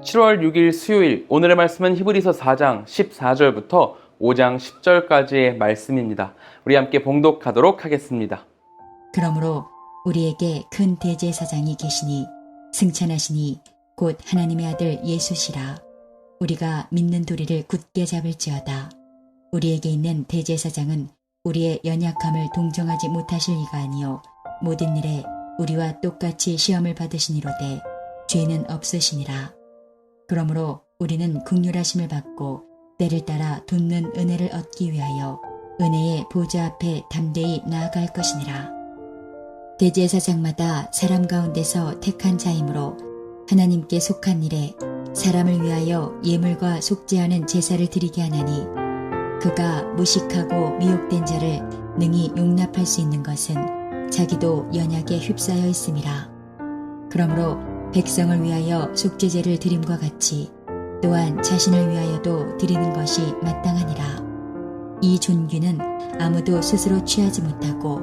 7월 6일 수요일, 오늘의 말씀은 히브리서 4장 14절부터 5장 10절까지의 말씀입니다. 우리 함께 봉독하도록 하겠습니다. 그러므로 우리에게 큰 대제사장이 계시니 승천하시니 곧 하나님의 아들 예수시라. 우리가 믿는 도리를 굳게 잡을지어다. 우리에게 있는 대제사장은 우리의 연약함을 동정하지 못하실 이가 아니요 모든 일에 우리와 똑같이 시험을 받으시니로되 죄는 없으시니라. 그러므로 우리는 긍휼하심을 받고 때를 따라 돋는 은혜를 얻기 위하여 은혜의 보좌 앞에 담대히 나아갈 것이니라. 대제사장마다 사람 가운데서 택한 자이므로 하나님께 속한 일에 사람을 위하여 예물과 속죄하는 제사를 드리게 하나니 그가 무식하고 미혹된 자를 능히 용납할 수 있는 것은 자기도 연약에 휩싸여 있음이라. 그러므로 백성을 위하여 속죄제를 드림과 같이 또한 자신을 위하여도 드리는 것이 마땅하니라. 이 존귀는 아무도 스스로 취하지 못하고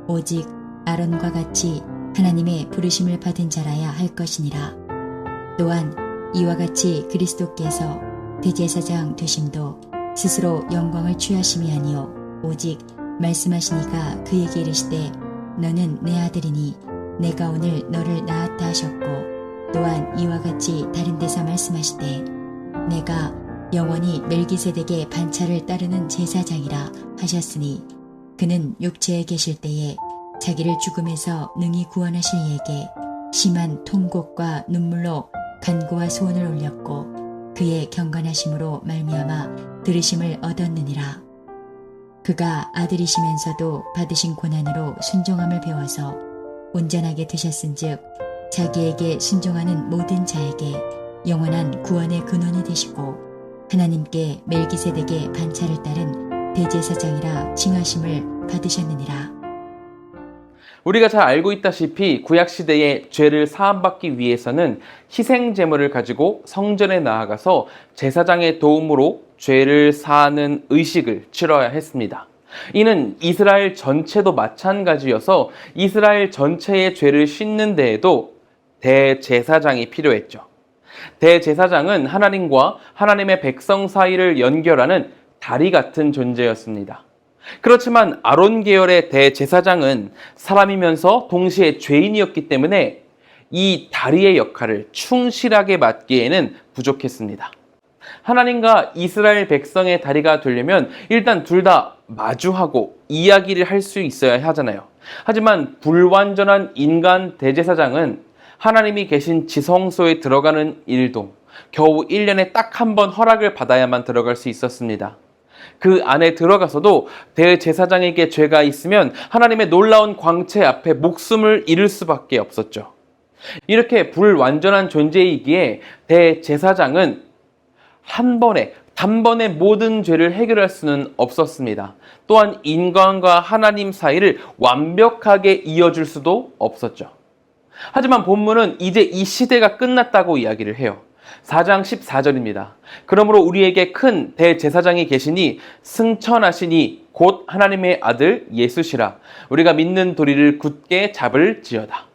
오직 아론과 같이 하나님의 부르심을 받은 자라야 할 것이니라. 또한 이와 같이 그리스도께서 대제사장 되심도 스스로 영광을 취하심이 아니요 오직 말씀하시니가 그에게 이르시되 너는 내 아들이니 내가 오늘 너를 낳았다 하셨고 또한 이와 같이 다른 데서 말씀하시되 내가 영원히 멜기세덱의 반차를 따르는 제사장이라 하셨으니 그는 육체에 계실 때에 자기를 죽음에서 능히 구원하실 이에게 심한 통곡과 눈물로 간구와 소원을 올렸고 그의 경건하심으로 말미암아 들으심을 얻었느니라. 그가 아들이시면서도 받으신 고난으로 순종함을 배워서 온전하게 되셨은즉 자기에게 순종하는 모든 자에게 영원한 구원의 근원이 되시고 하나님께 멜기세덱의 반차를 따른 대제사장이라 칭하심을 받으셨느니라. 우리가 잘 알고 있다시피 구약시대에 죄를 사함받기 위해서는 희생 제물을 가지고 성전에 나아가서 제사장의 도움으로 죄를 사하는 의식을 치러야 했습니다. 이는 이스라엘 전체도 마찬가지여서 이스라엘 전체의 죄를 씻는 데에도 대제사장이 필요했죠. 대제사장은 하나님과 하나님의 백성 사이를 연결하는 다리 같은 존재였습니다. 그렇지만 아론 계열의 대제사장은 사람이면서 동시에 죄인이었기 때문에 이 다리의 역할을 충실하게 맡기에는 부족했습니다. 하나님과 이스라엘 백성의 다리가 되려면 일단 둘 다 마주하고 이야기를 할 수 있어야 하잖아요. 하지만 불완전한 인간 대제사장은 하나님이 계신 지성소에 들어가는 일도 겨우 1년에 딱 한 번 허락을 받아야만 들어갈 수 있었습니다. 그 안에 들어가서도 대제사장에게 죄가 있으면 하나님의 놀라운 광채 앞에 목숨을 잃을 수밖에 없었죠. 이렇게 불완전한 존재이기에 대제사장은 단번에 모든 죄를 해결할 수는 없었습니다. 또한 인간과 하나님 사이를 완벽하게 이어줄 수도 없었죠. 하지만 본문은 이제 이 시대가 끝났다고 이야기를 해요. 4장 14절입니다. 그러므로 우리에게 큰 대제사장이 계시니 승천하시니 곧 하나님의 아들 예수시라. 우리가 믿는 도리를 굳게 잡을지어다.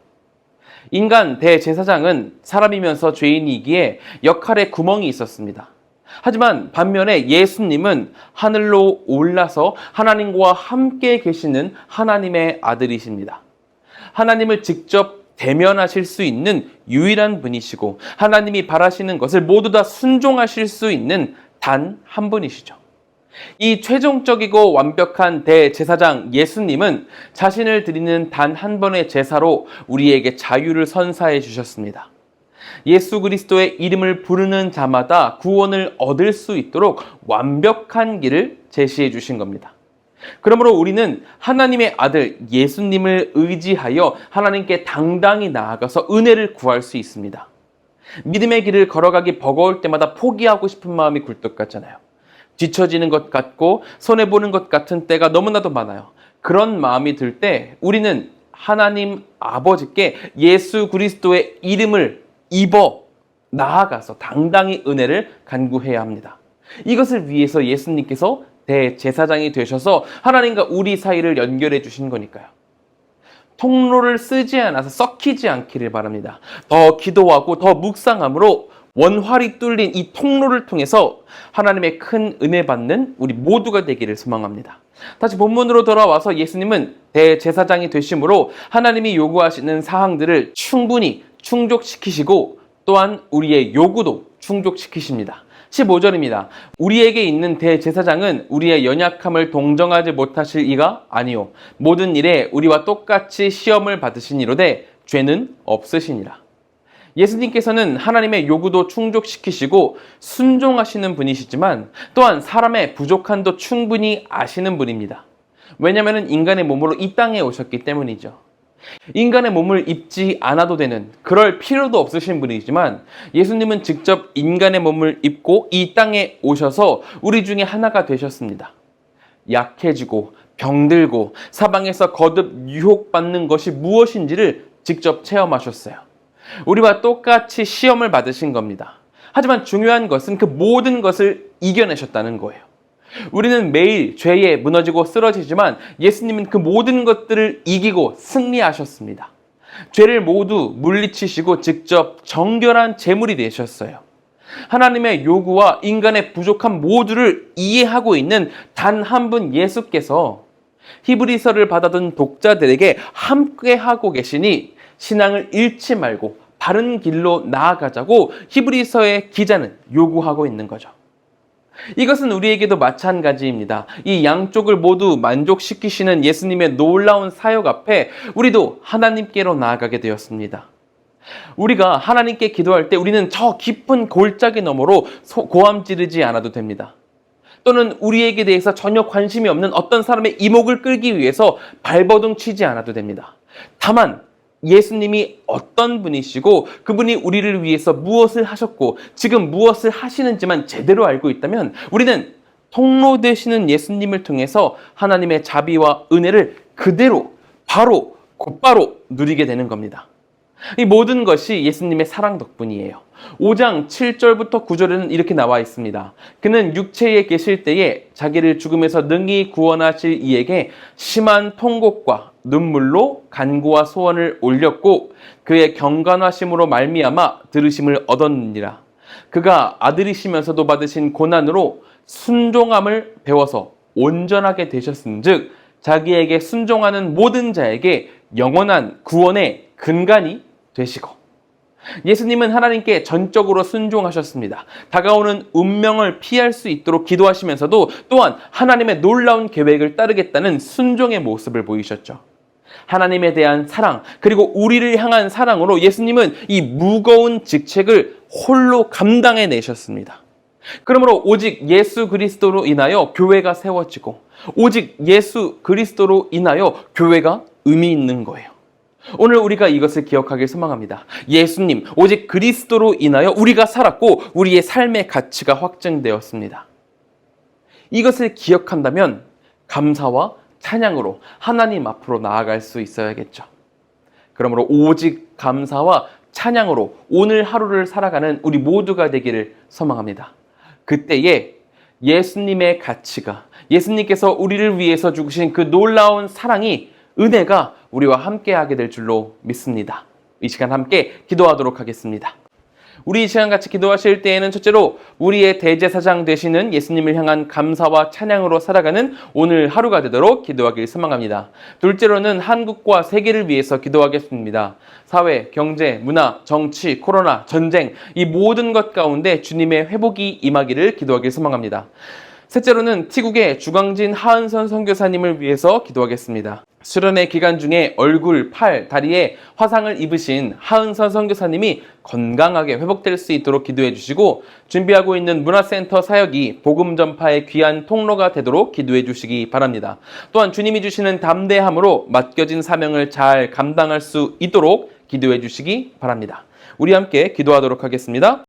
인간 대제사장은 사람이면서 죄인이기에 역할에 구멍이 있었습니다. 하지만 반면에 예수님은 하늘로 올라서 하나님과 함께 계시는 하나님의 아들이십니다. 하나님을 직접 대면하실 수 있는 유일한 분이시고 하나님이 바라시는 것을 모두 다 순종하실 수 있는 단 한 분이시죠. 이 최종적이고 완벽한 대제사장 예수님은 자신을 드리는 단 한 번의 제사로 우리에게 자유를 선사해 주셨습니다. 예수 그리스도의 이름을 부르는 자마다 구원을 얻을 수 있도록 완벽한 길을 제시해 주신 겁니다. 그러므로 우리는 하나님의 아들 예수님을 의지하여 하나님께 당당히 나아가서 은혜를 구할 수 있습니다. 믿음의 길을 걸어가기 버거울 때마다 포기하고 싶은 마음이 굴뚝 같잖아요. 뒤처지는 것 같고 손해보는 것 같은 때가 너무나도 많아요. 그런 마음이 들 때 우리는 하나님 아버지께 예수 그리스도의 이름을 입어 나아가서 당당히 은혜를 간구해야 합니다. 이것을 위해서 예수님께서 대제사장이 되셔서 하나님과 우리 사이를 연결해 주신 거니까요. 통로를 쓰지 않아서 썩히지 않기를 바랍니다. 더 기도하고 더 묵상함으로 원활히 뚫린 이 통로를 통해서 하나님의 큰 은혜 받는 우리 모두가 되기를 소망합니다. 다시 본문으로 돌아와서 예수님은 대제사장이 되심으로 하나님이 요구하시는 사항들을 충분히 충족시키시고 또한 우리의 요구도 충족시키십니다. 15절입니다. 우리에게 있는 대제사장은 우리의 연약함을 동정하지 못하실 이가 아니요 모든 일에 우리와 똑같이 시험을 받으시니로되 죄는 없으시니라. 예수님께서는 하나님의 요구도 충족시키시고 순종하시는 분이시지만 또한 사람의 부족함도 충분히 아시는 분입니다. 왜냐하면 인간의 몸으로 이 땅에 오셨기 때문이죠. 인간의 몸을 입지 않아도 되는, 그럴 필요도 없으신 분이지만 예수님은 직접 인간의 몸을 입고 이 땅에 오셔서 우리 중에 하나가 되셨습니다. 약해지고 병들고 사방에서 거듭 유혹받는 것이 무엇인지를 직접 체험하셨어요. 우리와 똑같이 시험을 받으신 겁니다. 하지만 중요한 것은 그 모든 것을 이겨내셨다는 거예요. 우리는 매일 죄에 무너지고 쓰러지지만 예수님은 그 모든 것들을 이기고 승리하셨습니다. 죄를 모두 물리치시고 직접 정결한 제물이 되셨어요. 하나님의 요구와 인간의 부족함 모두를 이해하고 있는 단 한 분 예수께서 히브리서를 받아든 독자들에게 함께하고 계시니 신앙을 잃지 말고 바른 길로 나아가자고 히브리서의 기자는 요구하고 있는 거죠. 이것은 우리에게도 마찬가지입니다. 이 양쪽을 모두 만족시키시는 예수님의 놀라운 사역 앞에 우리도 하나님께로 나아가게 되었습니다. 우리가 하나님께 기도할 때 우리는 저 깊은 골짜기 너머로 고함 지르지 않아도 됩니다. 또는 우리에게 대해서 전혀 관심이 없는 어떤 사람의 이목을 끌기 위해서 발버둥 치지 않아도 됩니다. 다만 예수님이 어떤 분이시고 그분이 우리를 위해서 무엇을 하셨고 지금 무엇을 하시는지만 제대로 알고 있다면 우리는 통로 되시는 예수님을 통해서 하나님의 자비와 은혜를 그대로 바로 곧바로 누리게 되는 겁니다. 이 모든 것이 예수님의 사랑 덕분이에요. 5장 7절부터 9절에는 이렇게 나와 있습니다. 그는 육체에 계실 때에 자기를 죽음에서 능히 구원하실 이에게 심한 통곡과 눈물로 간구와 소원을 올렸고 그의 경건하심으로 말미암아 들으심을 얻었느니라. 그가 아들이시면서도 받으신 고난으로 순종함을 배워서 온전하게 되셨은즉 자기에게 순종하는 모든 자에게 영원한 구원의 근간이 되시고. 예수님은 하나님께 전적으로 순종하셨습니다. 다가오는 운명을 피할 수 있도록 기도하시면서도 또한 하나님의 놀라운 계획을 따르겠다는 순종의 모습을 보이셨죠. 하나님에 대한 사랑, 그리고 우리를 향한 사랑으로 예수님은 이 무거운 직책을 홀로 감당해 내셨습니다. 그러므로 오직 예수 그리스도로 인하여 교회가 세워지고 오직 예수 그리스도로 인하여 교회가 의미 있는 거예요. 오늘 우리가 이것을 기억하길 소망합니다. 예수님, 오직 그리스도로 인하여 우리가 살았고 우리의 삶의 가치가 확증되었습니다. 이것을 기억한다면 감사와 찬양으로 하나님 앞으로 나아갈 수 있어야겠죠. 그러므로 오직 감사와 찬양으로 오늘 하루를 살아가는 우리 모두가 되기를 소망합니다. 그때에 예수님의 가치가, 예수님께서 우리를 위해서 죽으신 그 놀라운 사랑이, 은혜가 우리와 함께하게 될 줄로 믿습니다. 이 시간 함께 기도하도록 하겠습니다. 우리 이 시간 같이 기도하실 때에는 첫째로 우리의 대제사장 되시는 예수님을 향한 감사와 찬양으로 살아가는 오늘 하루가 되도록 기도하길 소망합니다. 둘째로는 한국과 세계를 위해서 기도하겠습니다. 사회, 경제, 문화, 정치, 코로나, 전쟁, 이 모든 것 가운데 주님의 회복이 임하기를 기도하길 소망합니다. 셋째로는 티국의 주광진 하은선 선교사님을 위해서 기도하겠습니다. 수련의 기간 중에 얼굴, 팔, 다리에 화상을 입으신 하은선 선교사님이 건강하게 회복될 수 있도록 기도해 주시고 준비하고 있는 문화센터 사역이 복음 전파의 귀한 통로가 되도록 기도해 주시기 바랍니다. 또한 주님이 주시는 담대함으로 맡겨진 사명을 잘 감당할 수 있도록 기도해 주시기 바랍니다. 우리 함께 기도하도록 하겠습니다.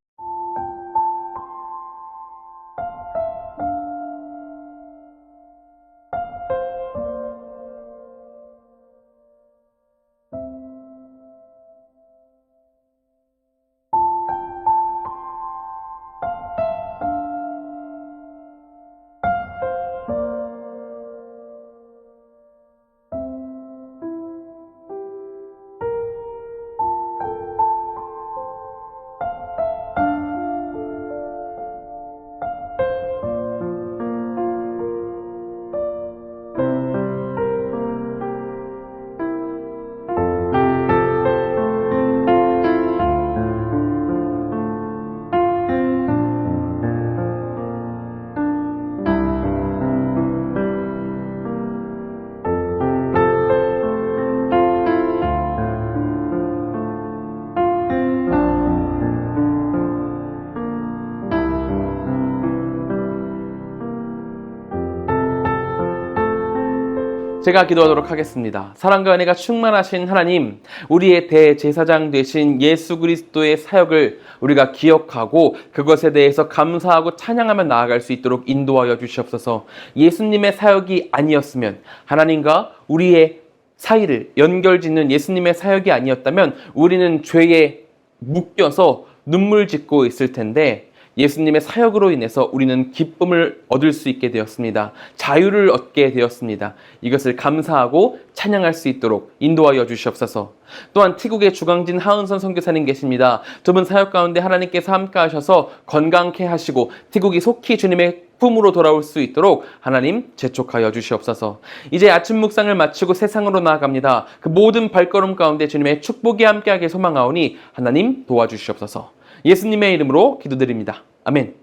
제가 기도하도록 하겠습니다. 사랑과 은혜가 충만하신 하나님, 우리의 대제사장 되신 예수 그리스도의 사역을 우리가 기억하고 그것에 대해서 감사하고 찬양하며 나아갈 수 있도록 인도하여 주시옵소서. 예수님의 사역이 아니었으면, 하나님과 우리의 사이를 연결짓는 예수님의 사역이 아니었다면 우리는 죄에 묶여서 눈물 짓고 있을 텐데, 예수님의 사역으로 인해서 우리는 기쁨을 얻을 수 있게 되었습니다. 자유를 얻게 되었습니다. 이것을 감사하고 찬양할 수 있도록 인도하여 주시옵소서. 또한 태국의 주강진 하은선 선교사님 계십니다. 두 분 사역 가운데 하나님께서 함께 하셔서 건강케 하시고 태국이 속히 주님의 품으로 돌아올 수 있도록 하나님 재촉하여 주시옵소서. 이제 아침 묵상을 마치고 세상으로 나아갑니다. 그 모든 발걸음 가운데 주님의 축복이 함께하길 소망하오니 하나님 도와주시옵소서. 예수님의 이름으로 기도드립니다. 아멘.